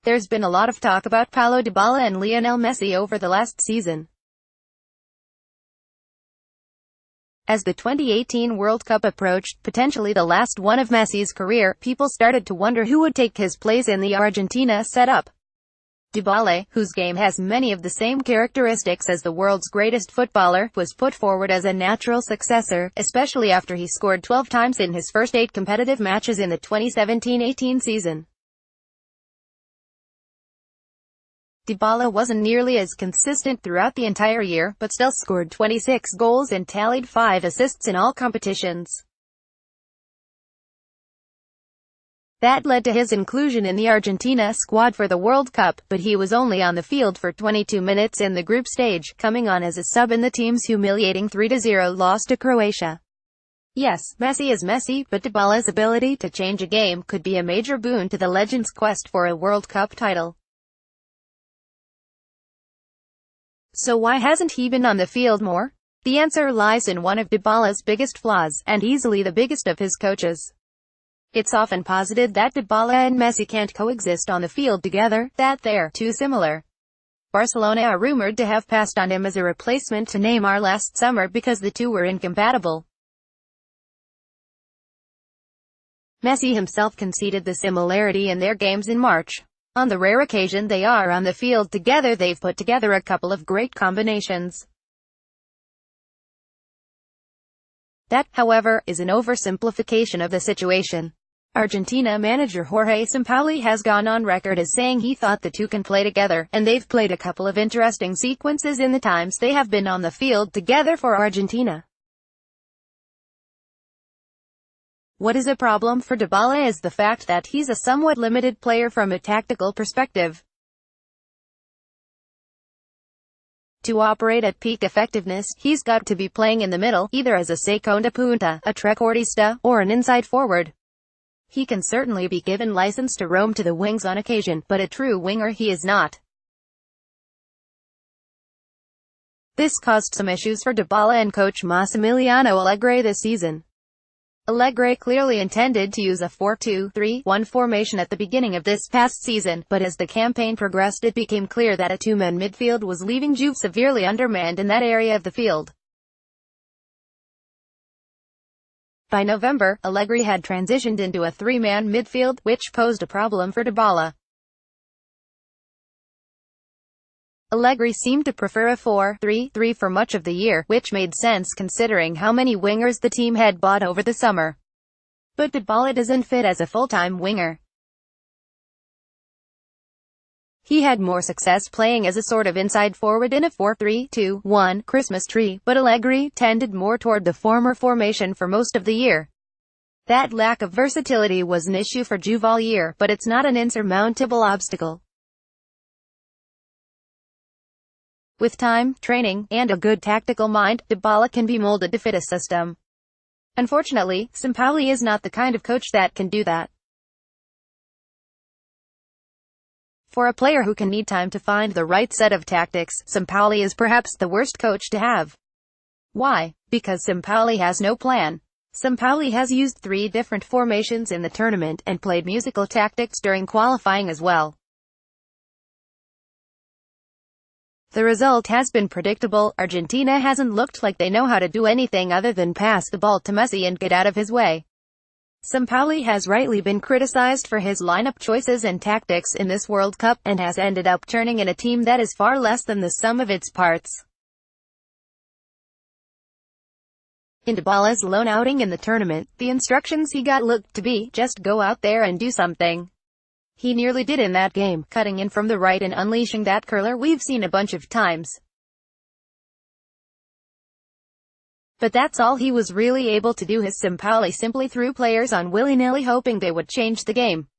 There's been a lot of talk about Paulo Dybala and Lionel Messi over the last season. As the 2018 World Cup approached, potentially the last one of Messi's career, people started to wonder who would take his place in the Argentina setup. Dybala, whose game has many of the same characteristics as the world's greatest footballer, was put forward as a natural successor, especially after he scored 12 times in his first 8 competitive matches in the 2017-18 season. Dybala wasn't nearly as consistent throughout the entire year, but still scored 26 goals and tallied 5 assists in all competitions. That led to his inclusion in the Argentina squad for the World Cup, but he was only on the field for 22 minutes in the group stage, coming on as a sub in the team's humiliating 3-0 loss to Croatia. Yes, Messi is Messi, but Dybala's ability to change a game could be a major boon to the legend's quest for a World Cup title. So why hasn't he been on the field more? The answer lies in one of Dybala's biggest flaws, and easily the biggest of his coaches. It's often posited that Dybala and Messi can't coexist on the field together, that they're too similar. Barcelona are rumored to have passed on him as a replacement to Neymar last summer because the two were incompatible. Messi himself conceded the similarity in their games in March. On the rare occasion they are on the field together, they've put together a couple of great combinations. That, however, is an oversimplification of the situation. Argentina manager Jorge Sampaoli has gone on record as saying he thought the two can play together, and they've played a couple of interesting sequences in the times they have been on the field together for Argentina. What is a problem for Dybala is the fact that he's a somewhat limited player from a tactical perspective. To operate at peak effectiveness, he's got to be playing in the middle, either as a segunda punta, a trequartista, or an inside forward. He can certainly be given license to roam to the wings on occasion, but a true winger he is not. This caused some issues for Dybala and coach Massimiliano Allegri this season. Allegri clearly intended to use a 4-2-3-1 formation at the beginning of this past season, but as the campaign progressed it became clear that a two-man midfield was leaving Juve severely undermanned in that area of the field. By November, Allegri had transitioned into a three-man midfield, which posed a problem for Dybala. Allegri seemed to prefer a 4-3-3 for much of the year, which made sense considering how many wingers the team had bought over the summer. But Dybala doesn't fit as a full-time winger. He had more success playing as a sort of inside forward in a 4-3-2-1 Christmas tree, but Allegri tended more toward the former formation for most of the year. That lack of versatility was an issue for Juve all year, but it's not an insurmountable obstacle. With time, training, and a good tactical mind, Dybala can be molded to fit a system. Unfortunately, Sampaoli is not the kind of coach that can do that. For a player who can need time to find the right set of tactics, Sampaoli is perhaps the worst coach to have. Why? Because Sampaoli has no plan. Sampaoli has used 3 different formations in the tournament, and played musical tactics during qualifying as well. The result has been predictable. Argentina hasn't looked like they know how to do anything other than pass the ball to Messi and get out of his way. Sampaoli has rightly been criticized for his lineup choices and tactics in this World Cup, and has ended up turning in a team that is far less than the sum of its parts. In Dybala's lone outing in the tournament, the instructions he got looked to be, just go out there and do something. He nearly did in that game, cutting in from the right and unleashing that curler we've seen a bunch of times. But that's all he was really able to do. His Sampaoli simply threw players on willy-nilly hoping they would change the game.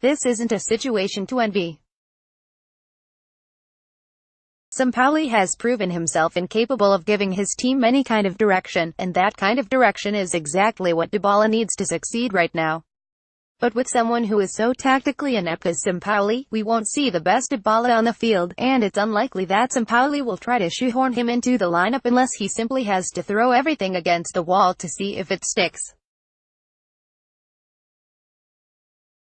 This isn't a situation to envy. Sampaoli has proven himself incapable of giving his team any kind of direction, and that kind of direction is exactly what Dybala needs to succeed right now. But with someone who is so tactically inept as Sampaoli, we won't see the best Dybala on the field, and it's unlikely that Sampaoli will try to shoehorn him into the lineup unless he simply has to throw everything against the wall to see if it sticks.